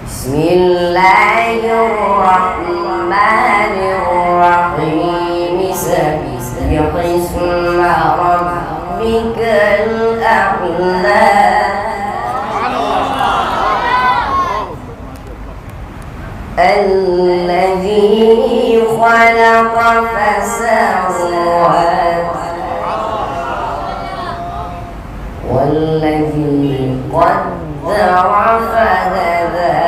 بسم الله الرحمن الرحيم سبح اسم ربك الأعلى الذي خلق فسوى والذي قدر فهدى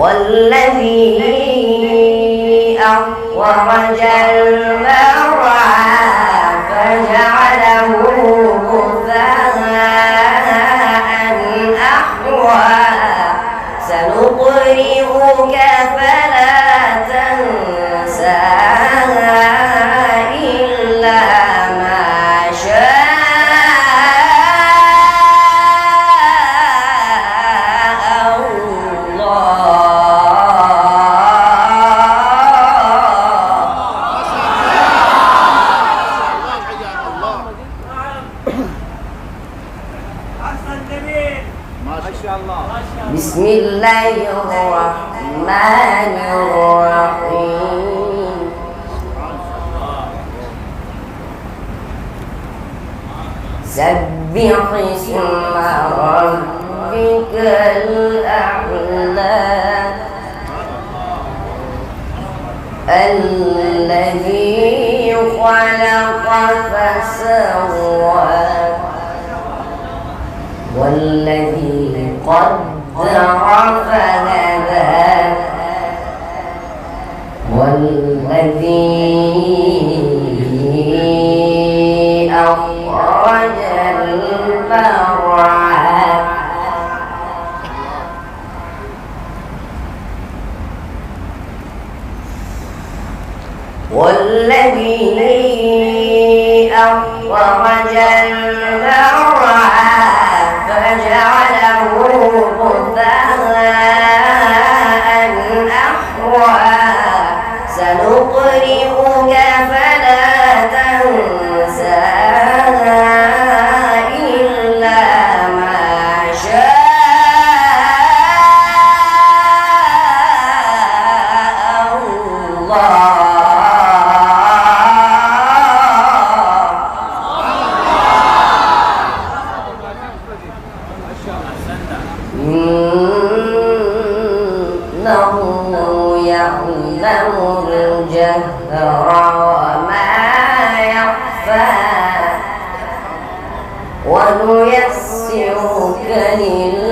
والذي أخرج المرعى فجعله غثاء أحوى سنقرئك فلا تنسى إلا ما شاء الله. بسم الله الرحمن الرحيم سبح اسم ربك الأعلى الذي خلق فسوى والذي قدر فهدى والذي أخرج المرعى فجعله غثاء أحوى سنقرئك فلا تنسى إلا ما شاء الله. إنه يعلم الجهر وما يخفى ونيسرك لليسرى